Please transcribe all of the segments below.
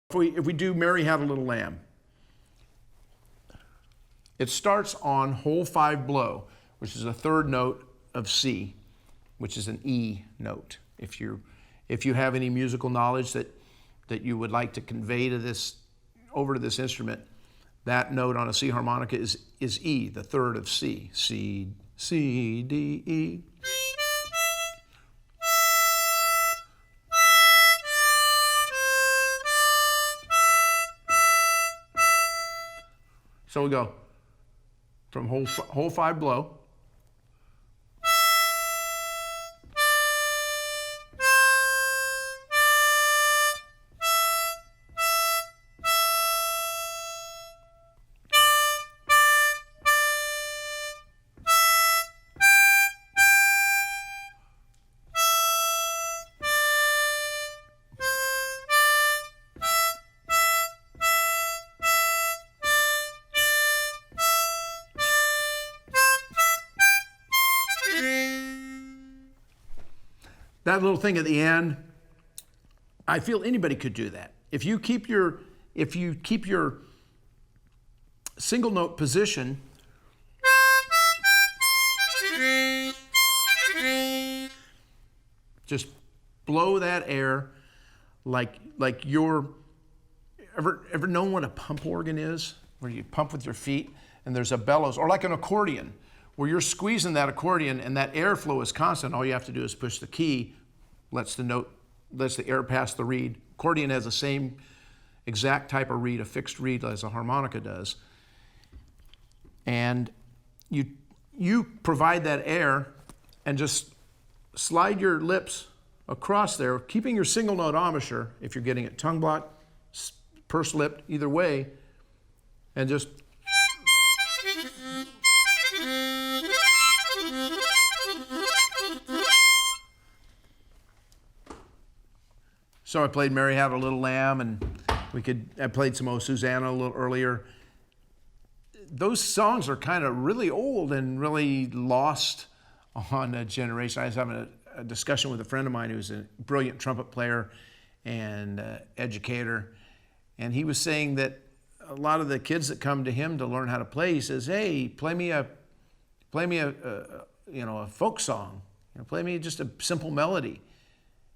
If we do Mary Had a Little Lamb, it starts on whole 5 blow, which is a 3rd note of C, which is an E note. If you have any musical knowledge that you would like to convey to this, over to this instrument, that note on a C harmonica is E, the 3rd of C. C, C, D, E. So we go from whole 5 blow. That little thing at the end, I feel anybody could do that. If you keep your single note position, just blow that air like you're ever known what a pump organ is, where you pump with your feet and there's a bellows, or like an accordion, where you're squeezing that accordion and that airflow is constant. All you have to do is push the key, lets the air pass the reed. Accordion has the same exact type of reed, a fixed reed, as a harmonica does. And you provide that air and just slide your lips across there, keeping your single note embouchure, if you're getting it tongue blocked, pursed lipped, either way, and just So I played Mary Had a Little Lamb, and I played some O Susanna a little earlier. Those songs are kind of really old and really lost on a generation. I was having a discussion with a friend of mine who's a brilliant trumpet player and educator, and he was saying that a lot of the kids that come to him to learn how to play, he says, "Hey, play me a folk song. Play me just a simple melody,"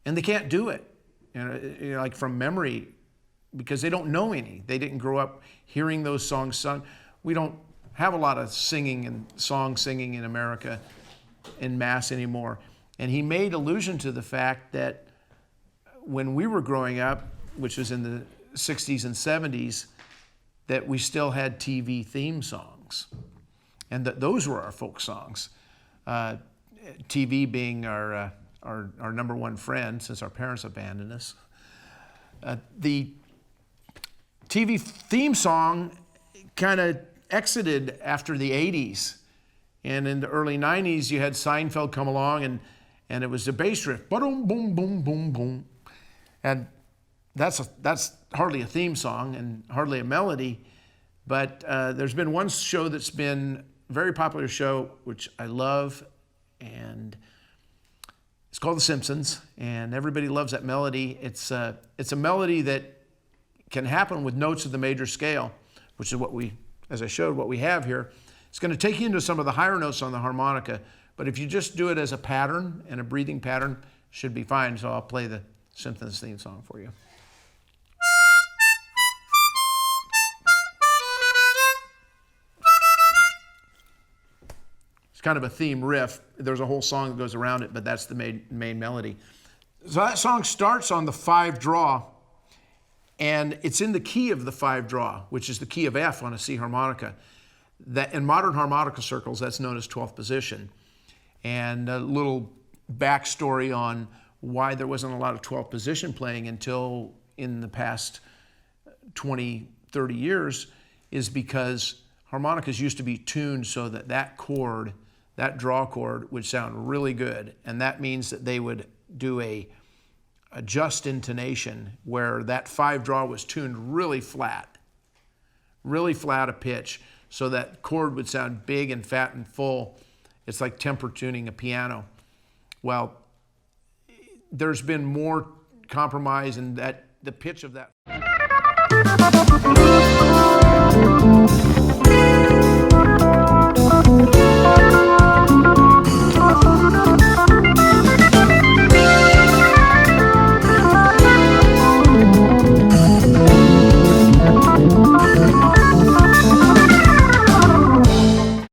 and they can't do it. Like from memory, because they don't know any. They didn't grow up hearing those songs sung. We don't have a lot of singing and song singing in America en masse anymore. And he made allusion to the fact that when we were growing up, which was in the 60s and 70s, that we still had TV theme songs. And that those were our folk songs. TV being our number one friend since our parents abandoned us. The TV theme song kind of exited after the 80s. And in the early 90s, you had Seinfeld come along, and it was the bass riff, boom, boom, boom, boom, boom. And that's hardly a theme song and hardly a melody. But there's been one show that's been a very popular show, which I love, and it's called The Simpsons, and everybody loves that melody. It's a melody that can happen with notes of the major scale, which is as I showed, what we have here. It's going to take you into some of the higher notes on the harmonica, but if you just do it as a pattern and a breathing pattern, it should be fine. So I'll play the Simpsons theme song for you. Kind of a theme riff. There's a whole song that goes around it, but that's the main melody. So that song starts on the 5 draw, and it's in the key of the 5 draw, which is the key of F on a C harmonica. That in modern harmonica circles, that's known as 12th position. And a little backstory on why there wasn't a lot of 12th position playing until in the past 20, 30 years is because harmonicas used to be tuned so that that chord, that draw chord, would sound really good. And that means that they would do a just intonation where that 5 draw was tuned really flat a pitch, so that chord would sound big and fat and full. It's like temper tuning a piano. Well, there's been more compromise in that the pitch of that.